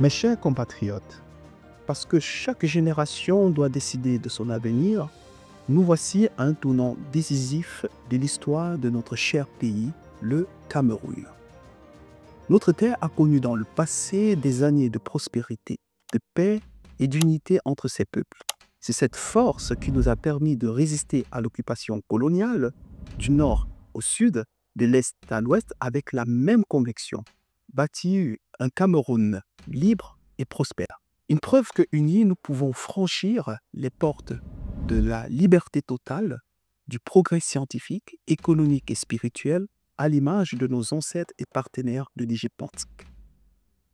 Mes chers compatriotes, parce que chaque génération doit décider de son avenir, nous voici à un tournant décisif de l'histoire de notre cher pays, le Cameroun. Notre terre a connu dans le passé des années de prospérité, de paix et d'unité entre ses peuples. C'est cette force qui nous a permis de résister à l'occupation coloniale du nord au sud, de l'est à l'ouest avec la même conviction. Bâtir un Cameroun libre et prospère. Une preuve que unis, nous pouvons franchir les portes de la liberté totale, du progrès scientifique, économique et spirituel à l'image de nos ancêtres et partenaires de l'Égypte antique.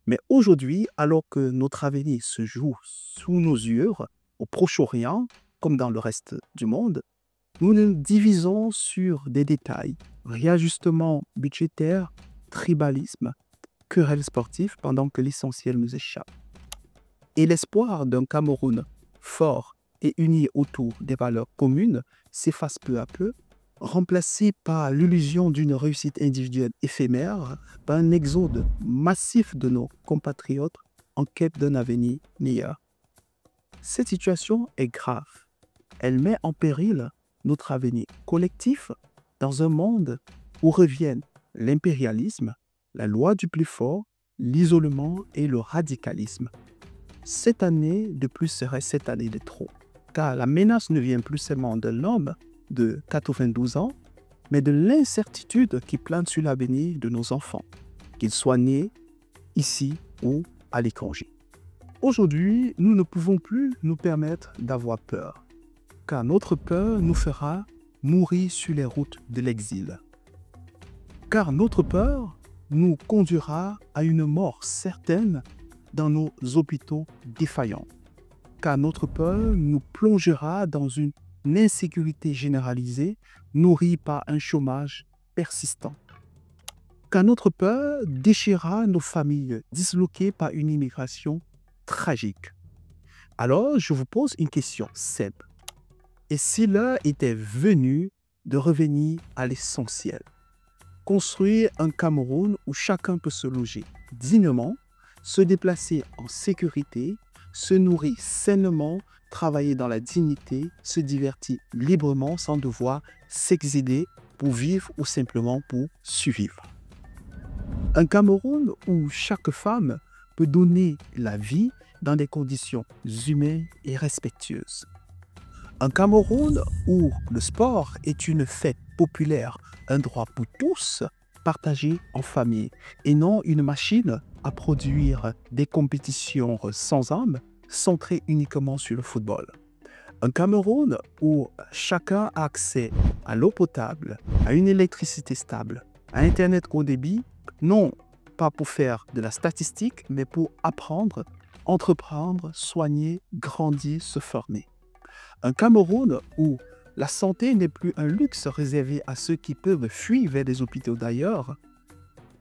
Mais aujourd'hui, alors que notre avenir se joue sous nos yeux, au Proche-Orient, comme dans le reste du monde, nous nous divisons sur des détails, réajustements budgétaires, tribalisme, querelles sportives pendant que l'essentiel nous échappe. Et l'espoir d'un Cameroun fort et uni autour des valeurs communes s'efface peu à peu, remplacé par l'illusion d'une réussite individuelle éphémère, par un exode massif de nos compatriotes en quête d'un avenir meilleur. Cette situation est grave. Elle met en péril notre avenir collectif dans un monde où reviennent l'impérialisme, la loi du plus fort, l'isolement et le radicalisme. Cette année de plus serait cette année de trop, car la menace ne vient plus seulement de l'homme de 92 ans, mais de l'incertitude qui plane sur l'avenir de nos enfants, qu'ils soient nés ici ou à l'étranger. Aujourd'hui, nous ne pouvons plus nous permettre d'avoir peur, car notre peur nous fera mourir sur les routes de l'exil. Car notre peur nous conduira à une mort certaine dans nos hôpitaux défaillants. Car notre peur nous plongera dans une insécurité généralisée nourrie par un chômage persistant. Car notre peur déchirera nos familles disloquées par une immigration tragique. Alors, je vous pose une question simple. Et si l'heure était venue de revenir à l'essentiel? Construire un Cameroun où chacun peut se loger dignement, se déplacer en sécurité, se nourrir sainement, travailler dans la dignité, se divertir librement sans devoir s'exiler pour vivre ou simplement pour survivre. Un Cameroun où chaque femme peut donner la vie dans des conditions humaines et respectueuses. Un Cameroun où le sport est une fête populaire, un droit pour tous, partagé en famille, et non une machine à produire des compétitions sans âme, centrées uniquement sur le football. Un Cameroun où chacun a accès à l'eau potable, à une électricité stable, à Internet haut débit, non pas pour faire de la statistique, mais pour apprendre, entreprendre, soigner, grandir, se former. Un Cameroun où la santé n'est plus un luxe réservé à ceux qui peuvent fuir vers des hôpitaux d'ailleurs.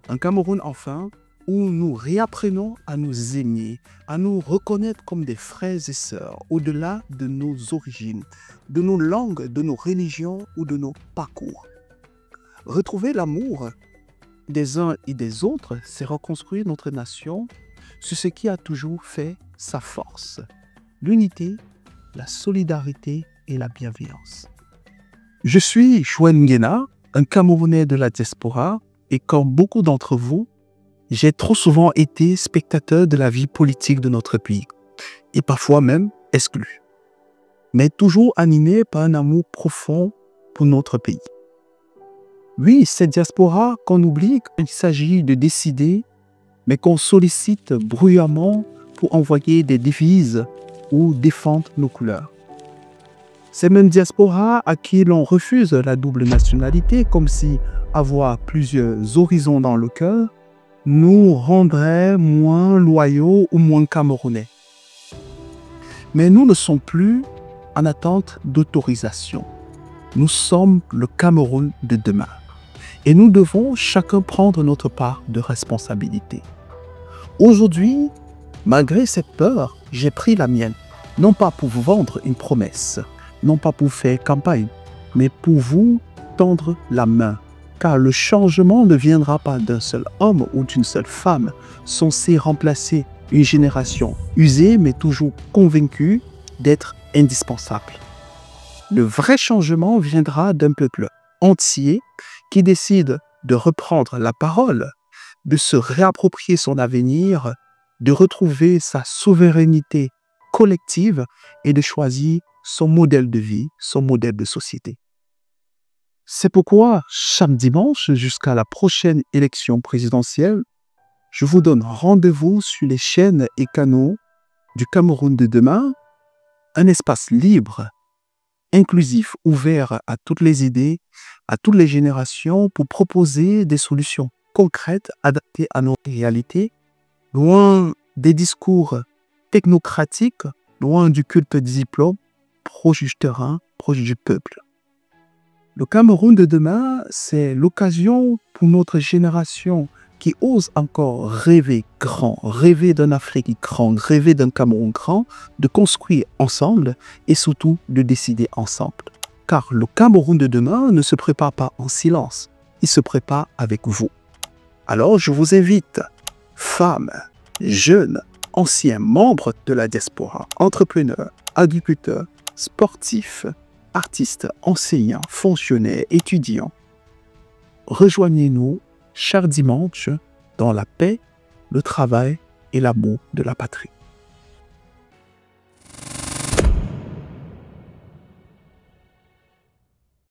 Un Cameroun enfin où nous réapprenons à nous aimer, à nous reconnaître comme des frères et sœurs au-delà de nos origines, de nos langues, de nos religions ou de nos parcours. Retrouver l'amour des uns et des autres, c'est reconstruire notre nation sur ce qui a toujours fait sa force. L'unité, la solidarité et la bienveillance. Je suis Joël Nguena, un Camerounais de la diaspora, et comme beaucoup d'entre vous, j'ai trop souvent été spectateur de la vie politique de notre pays, et parfois même exclu, mais toujours animé par un amour profond pour notre pays. Oui, cette diaspora qu'on oublie qu'il s'agit de décider, mais qu'on sollicite bruyamment pour envoyer des devises ou défendre nos couleurs. Ces mêmes diasporas à qui l'on refuse la double nationalité, comme si avoir plusieurs horizons dans le cœur nous rendrait moins loyaux ou moins camerounais. Mais nous ne sommes plus en attente d'autorisation. Nous sommes le Cameroun de demain. Et nous devons chacun prendre notre part de responsabilité. Aujourd'hui, malgré cette peur, j'ai pris la mienne. Non pas pour vous vendre une promesse, non pas pour faire campagne, mais pour vous tendre la main. Car le changement ne viendra pas d'un seul homme ou d'une seule femme, censé remplacer Une génération usée mais toujours convaincue d'être indispensable. Le vrai changement viendra d'un peuple entier qui décide de reprendre la parole, de se réapproprier son avenir, de retrouver sa souveraineté collective et de choisir son modèle de vie, son modèle de société. C'est pourquoi, chaque dimanche, jusqu'à la prochaine élection présidentielle, je vous donne rendez-vous sur les chaînes et canaux du Cameroun de demain, un espace libre, inclusif, ouvert à toutes les idées, à toutes les générations pour proposer des solutions concrètes adaptées à nos réalités, loin des discours technocratiques, loin du culte des diplômes, proche du terrain, proche du peuple. Le Cameroun de demain, c'est l'occasion pour notre génération qui ose encore rêver grand, rêver d'une Afrique grande, rêver d'un Cameroun grand, de construire ensemble et surtout de décider ensemble. Car le Cameroun de demain ne se prépare pas en silence, il se prépare avec vous. Alors je vous invite, femmes, jeunes, anciens membres de la diaspora, entrepreneurs, agriculteurs, sportifs, artistes, enseignants, fonctionnaires, étudiants, rejoignez-nous chaque dimanche dans la paix, le travail et l'amour de la patrie.